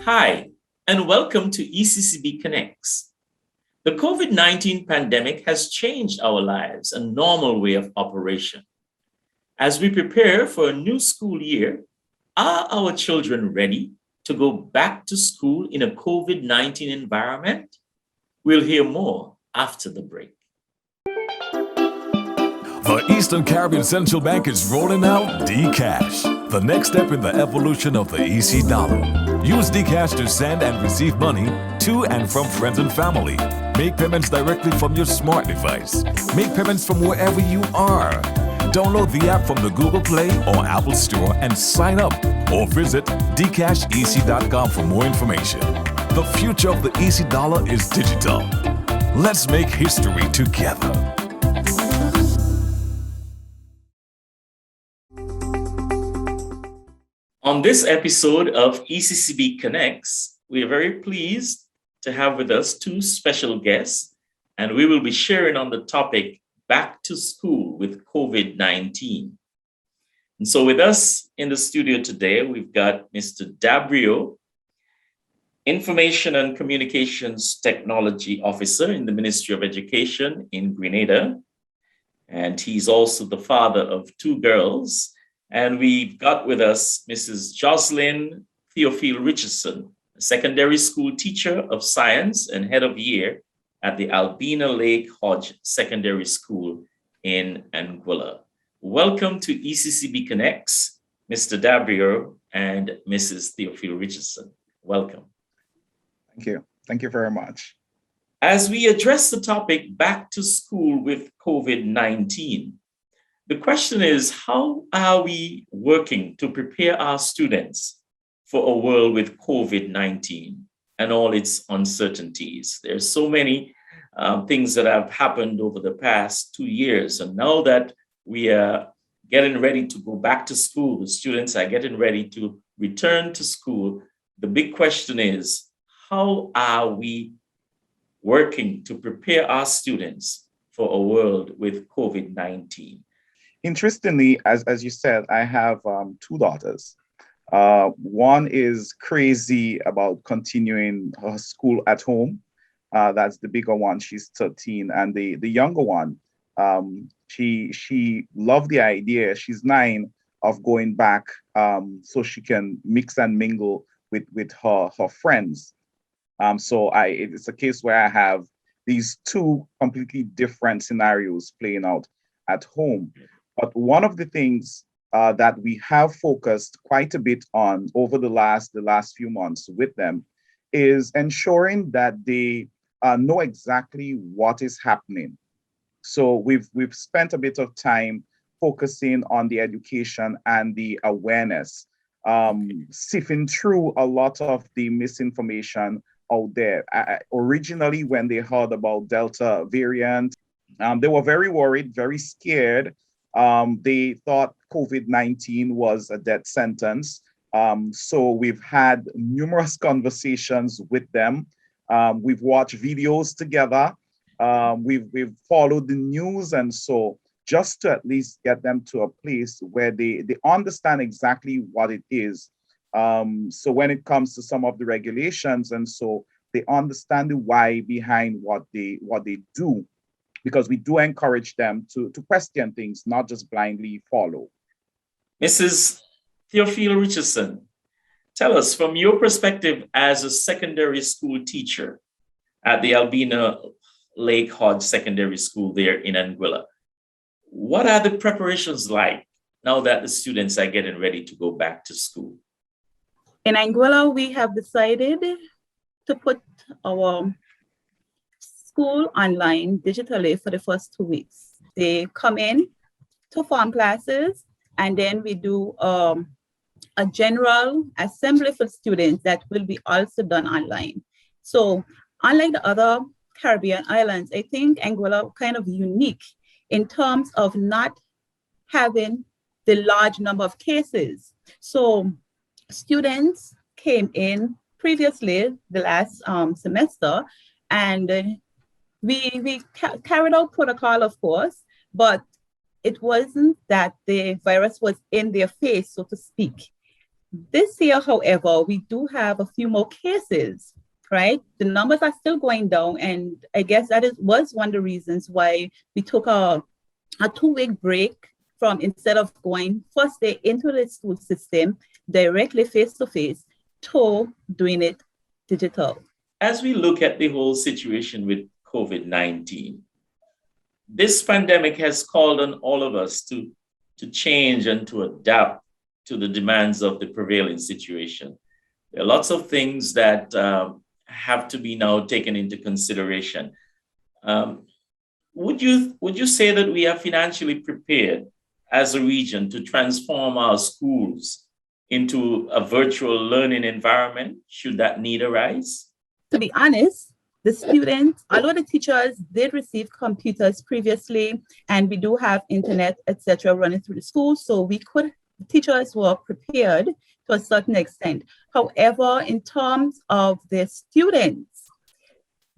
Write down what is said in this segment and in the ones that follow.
Hi, and welcome to ECCB Connects. The COVID-19 pandemic has changed our lives and normal way of operation. As we prepare for a new school year, are our children ready to go back to school in a COVID-19 environment? We'll hear more after the break. The Eastern Caribbean Central Bank is rolling out Dcash, the next step in the evolution of the EC dollar. Use Dcash to send and receive money to and from friends and family. Make payments directly from your smart device. Make payments from wherever you are. Download the app from the Google Play or Apple Store and sign up, or visit dcashec.com for more information. The future of the EC dollar is digital. Let's make history together. On this episode of ECCB Connects, we are very pleased to have with us two special guests, and we will be sharing on the topic Back to School with COVID-19. And so with us in the studio today, we've got Mr. Dabreo, Information and Communications Technology Officer in the Ministry of Education in Grenada. And he's also the father of two girls. And we've got with us Mrs. Josephine Theophile-Richardson, a secondary school teacher of science and head of year at the Albena Lake Hodge Secondary School in Anguilla. Welcome to ECCB Connects, Mr. Dabreo and Mrs. Theophile-Richardson. Welcome. Thank you. Thank you very much. As we address the topic back to school with COVID-19, the question is, how are we working to prepare our students for a world with COVID-19 and all its uncertainties? There's so many things that have happened over the past 2 years. And now that we are getting ready to go back to school, the students are getting ready to return to school. The big question is, how are we working to prepare our students for a world with COVID-19? Interestingly, as you said, I have two daughters. One is crazy about continuing her school at home. That's the bigger one. She's 13. And the younger one, she loved the idea. She's 9, of going back so she can mix and mingle with her friends. It's a case where I have these two completely different scenarios playing out at home. But one of the things that we have focused quite a bit on over the last few months with them is ensuring that they know exactly what is happening. So we've spent a bit of time focusing on the education and the awareness, sifting through a lot of the misinformation out there. Originally, when they heard about Delta variant, they were very worried, very scared. They thought COVID-19 was a death sentence. So we've had numerous conversations with them. We've watched videos together. We've followed the news. And so just to at least get them to a place where they understand exactly what it is. So when it comes to some of the regulations, and so they understand the why behind what they do. Because we do encourage them to question things, not just blindly follow. Mrs. Theophile-Richardson, tell us, from your perspective as a secondary school teacher at the Albena Lake Hodge Secondary School there in Anguilla, what are the preparations like now that the students are getting ready to go back to school? In Anguilla, we have decided to put our school online digitally for the first 2 weeks. They come in to form classes, and then we do a general assembly for students that will be also done online. So unlike the other Caribbean islands, I think Anguilla kind of unique in terms of not having the large number of cases. So students came in previously the last semester, and we carried out protocol, of course, but it wasn't that the virus was in their face, so to speak. This year, however, we do have a few more cases, right? The numbers are still going down. And I guess was one of the reasons why we took a 2-week break from, instead of going first day into the school system directly face to face, to doing it digital. As we look at the whole situation with COVID-19, this pandemic has called on all of us to change and to adapt to the demands of the prevailing situation. There are lots of things that have to be now taken into consideration. Would you say that we are financially prepared as a region to transform our schools into a virtual learning environment, should that need arise? To be honest, the students, although the teachers did receive computers previously, and we do have internet, etc., running through the school, so teachers were prepared to a certain extent. However, in terms of the students,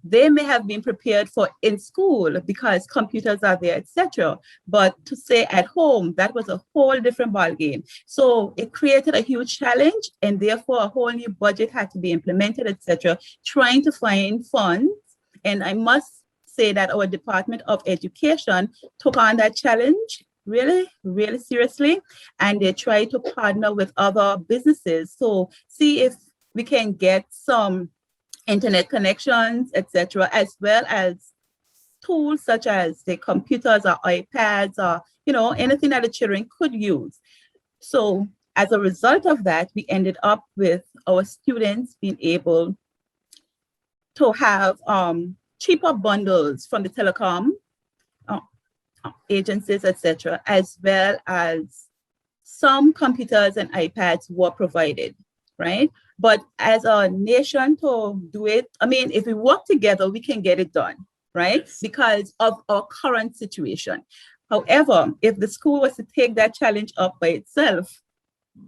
they may have been prepared for in school because computers are there, etc. But to say at home, that was a whole different ballgame. So it created a huge challenge, and therefore a whole new budget had to be implemented, etc., trying to find funds. And I must say that our Department of Education took on that challenge really, really seriously, and they try to partner with other businesses. So see if we can get some internet connections, etc., as well as tools such as the computers or iPads or anything that the children could use. So as a result of that, we ended up with our students being able to have cheaper bundles from the telecom agencies, etc., as well as some computers and iPads were provided, right? But as a nation to do it, I mean, if we work together, we can get it done, right? Yes. Because of our current situation. However, if the school was to take that challenge up by itself,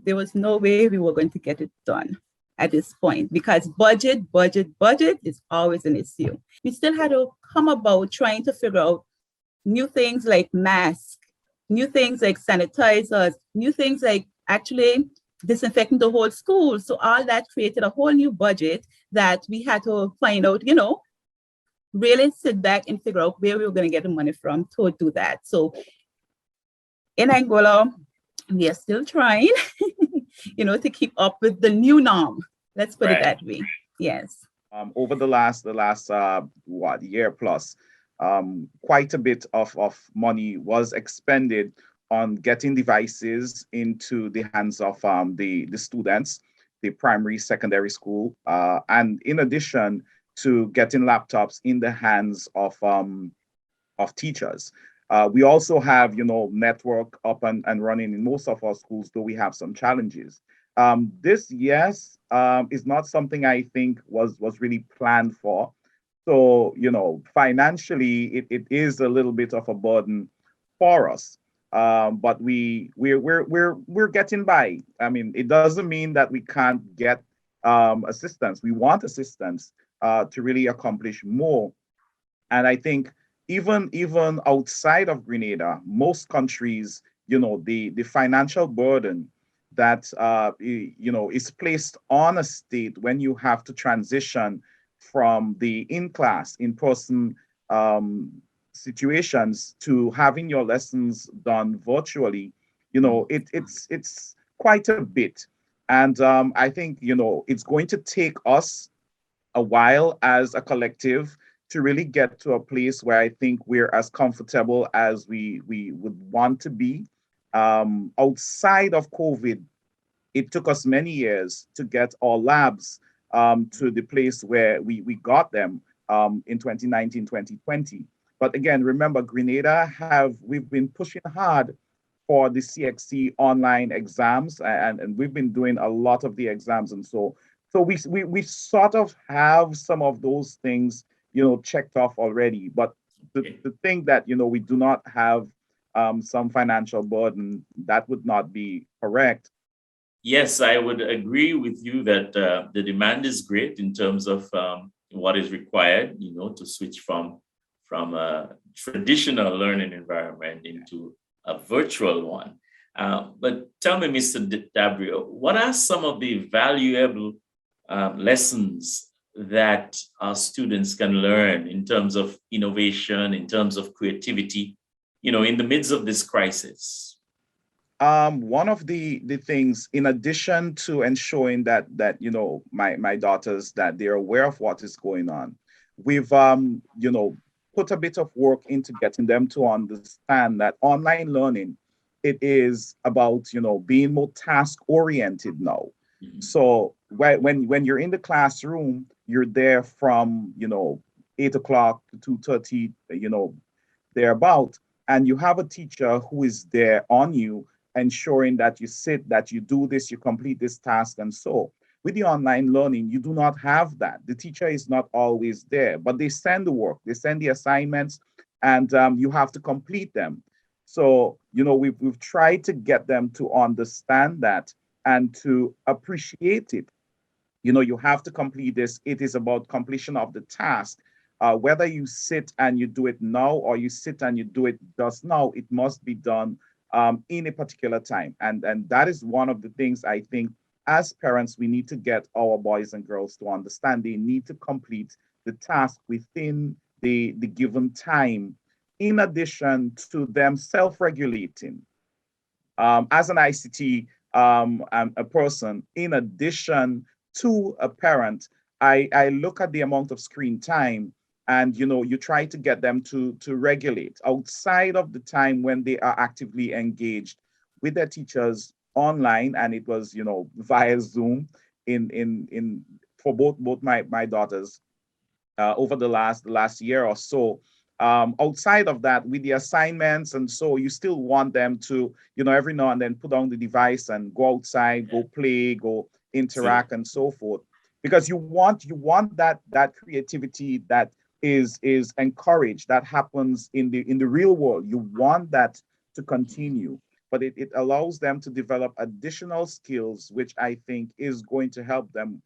there was no way we were going to get it done at this point, because budget is always an issue. We still had to come about trying to figure out new things like masks, new things like sanitizers, new things like actually disinfecting the whole school. So all that created a whole new budget that we had to find out, really sit back and figure out where we were going to get the money from to do that. So in Anguilla, we are still trying, to keep up with the new norm. Let's put it that way. Yes. Over the last year plus, quite a bit of money was expended on getting devices into the hands of the students, the primary, secondary school, and in addition to getting laptops in the hands of teachers. We also have, network up and running in most of our schools, though we have some challenges. This, yes, is not something I think was really planned for. So, financially, it is a little bit of a burden for us. But we're getting by. I mean, it doesn't mean that we can't get assistance. We want assistance to really accomplish more. And I think even outside of Grenada, most countries, the financial burden that is placed on a state when you have to transition from the in-person situations to having your lessons done virtually, it's quite a bit. And I think, it's going to take us a while as a collective to really get to a place where I think we're as comfortable as we would want to be. Outside of COVID, it took us many years to get our labs to the place where we got them in 2019, 2020. But again, remember, Grenada we've been pushing hard for the CXC online exams, and we've been doing a lot of the exams. And so we sort of have some of those things, checked off already. But the thing that, we do not have some financial burden, that would not be correct. Yes, I would agree with you that the demand is great in terms of what is required, to switch from a traditional learning environment into a virtual one. But tell me, Mr. Dabreo, what are some of the valuable lessons that our students can learn in terms of innovation, in terms of creativity, in the midst of this crisis? One of the things, in addition to ensuring that my daughters, that they're aware of what is going on, we've put a bit of work into getting them to understand that online learning, it is about being more task oriented now. Mhm. So when you're in the classroom, you're there from 8 o'clock to 2:30, thereabout, and you have a teacher who is there on you, ensuring that you sit, that you do this, you complete this task, and so. With the online learning, you do not have that. The teacher is not always there, but they send the work, they send the assignments, and you have to complete them. So, we've tried to get them to understand that and to appreciate it. You have to complete this. It is about completion of the task. Whether you sit and you do it now or you sit and you do it just now, it must be done in a particular time. And that is one of the things I think as parents, we need to get our boys and girls to understand. They need to complete the task within the given time, in addition to them self-regulating. As an ICT a person, in addition to a parent, I look at the amount of screen time, and you try to get them to regulate outside of the time when they are actively engaged with their teachers online. And it was via Zoom in for both my daughters over the last year or so. Outside of that, with the assignments, and so you still want them to every now and then put down the device and go outside, go play, go interact, and so forth, because you want that creativity that is encouraged, that happens in the real world. You want that to continue, but it allows them to develop additional skills, which I think is going to help them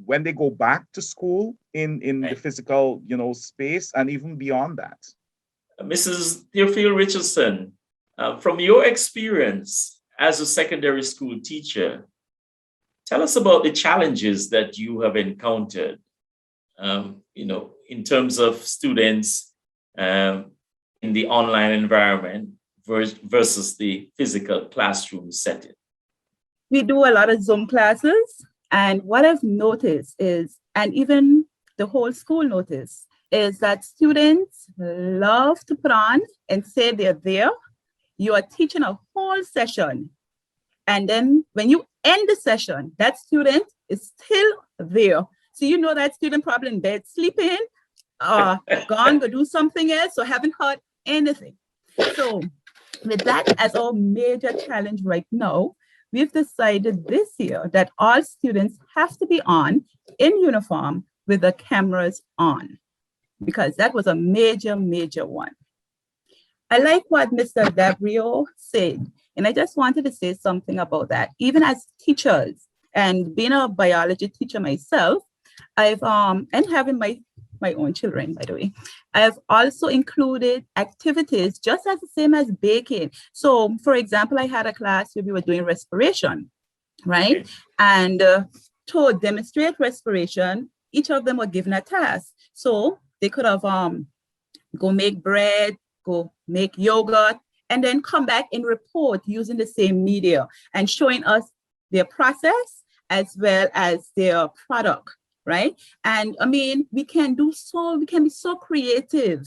when they go back to school in the Right. physical space, and even beyond that. Mrs. Theophile-Richardson, from your experience as a secondary school teacher, tell us about the challenges that you have encountered, in terms of students in the online environment versus the physical classroom setting. We do a lot of Zoom classes. And what I've noticed is, and even the whole school noticed, is that students love to put on and say they're there. You are teaching a whole session. And then when you end the session, that student is still there. So that student probably in bed sleeping, gone, go do something else, or haven't heard anything. So with that as our major challenge right now, we've decided this year that all students have to be on in uniform with the cameras on, because that was a major, major one. I like what Mr. Dabreo said, and I just wanted to say something about that. Even as teachers, and being a biology teacher myself, I've and having my own children, by the way, I've also included activities just as the same as baking. So, for example, I had a class where we were doing respiration, right? Okay. And to demonstrate respiration, each of them were given a task. So they could have go make bread, go make yogurt, and then come back and report using the same media and showing us their process as well as their product, right? And I mean, we can be so creative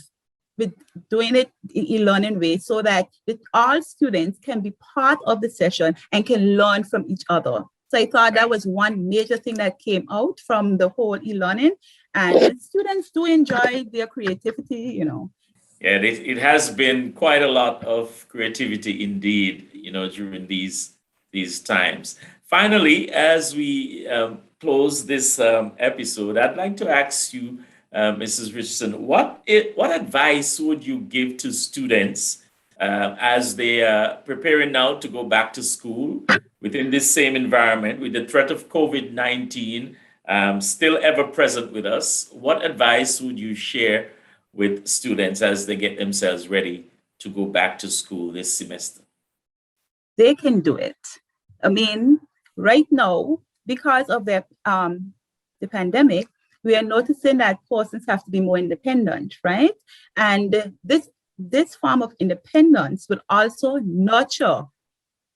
with doing it in e-learning way, so that all students can be part of the session and can learn from each other. So I thought that was one major thing that came out from the whole e-learning, and students do enjoy their creativity, Yeah, it has been quite a lot of creativity indeed, during these times. Finally, as we close this episode, I'd like to ask you, Mrs. Richardson, what advice would you give to students as they are preparing now to go back to school within this same environment with the threat of COVID-19 still ever present with us? What advice would you share with students as they get themselves ready to go back to school this semester? they can do it. I mean, right now, because of the pandemic, we are noticing that persons have to be more independent, right? And this form of independence will also nurture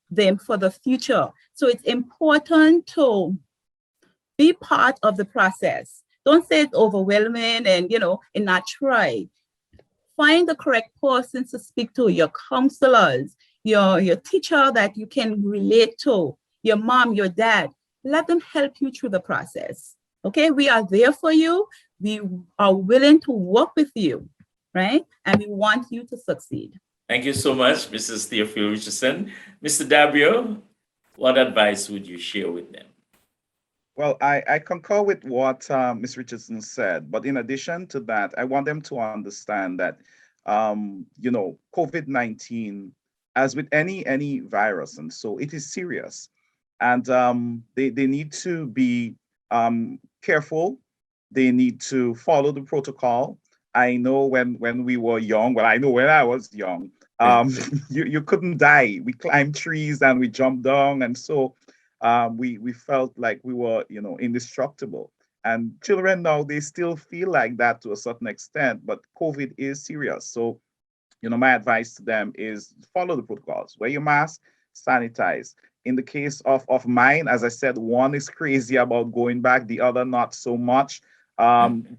them for the future. So it's important to be part of the process. Don't say it's overwhelming and, and not try. Find the correct person to speak to, your counselors, your teacher that you can relate to, your mom, your dad. Let them help you through the process. Okay, we are there for you. We are willing to work with you, right? And we want you to succeed. Thank you so much, Mrs. Theophile-Richardson. Mr. Dabreo, what advice would you share with them? Well, I concur with what Ms. Richardson said, but in addition to that, I want them to understand that, COVID-19, as with any virus, and so it is serious, and they need to be careful. They need to follow the protocol. I know when we were young, well, I know when I was young, you couldn't die. We climbed trees and we jumped down, and so we felt like we were, indestructible. And children now, they still feel like that to a certain extent, but COVID is serious. So, my advice to them is follow the protocols. Wear your mask, sanitize. In the case of mine, as I said, one is crazy about going back, the other not so much.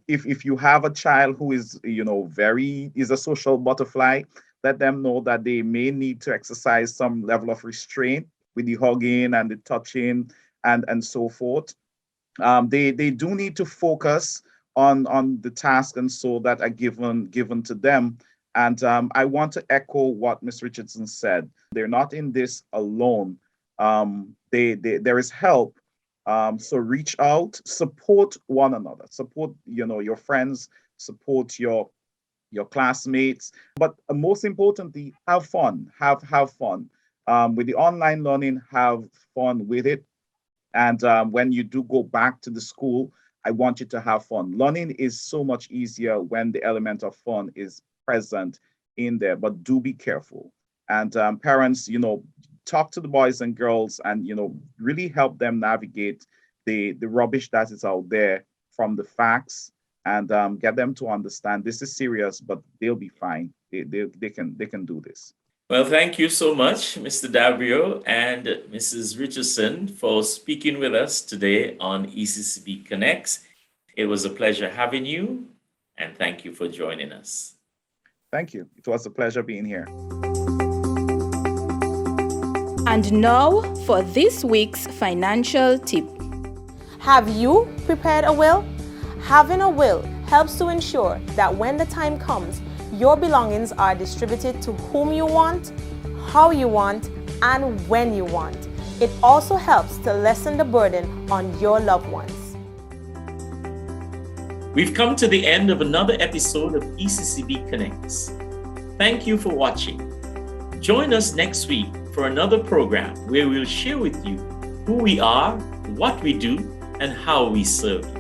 If you have a child who is, is a social butterfly, let them know that they may need to exercise some level of restraint with the hugging and the touching and so forth. They do need to focus on the task and so that are given to them. And I want to echo what Ms. Richardson said. They're not in this alone. There is help. So reach out, support one another, support your friends, support your classmates, but most importantly, have fun. Have fun with the online learning. Have fun with it, and when you do go back to the school, I want you to have fun. Learning is so much easier when the element of fun is present in there. But do be careful, and parents, talk to the boys and girls, and really help them navigate the rubbish that is out there from the facts, and get them to understand this is serious, but they'll be fine. They can do this. Well, thank you so much, Mr. Dabreo and Mrs. Richardson, for speaking with us today on ECCB Connects. It was a pleasure having you, and thank you for joining us. Thank you. It was a pleasure being here. And now for this week's financial tip. Have you prepared a will? Having a will helps to ensure that when the time comes, your belongings are distributed to whom you want, how you want, and when you want. It also helps to lessen the burden on your loved ones. We've come to the end of another episode of ECCB Connects. Thank you for watching. Join us next week for another program where we'll share with you who we are, what we do, and how we serve you.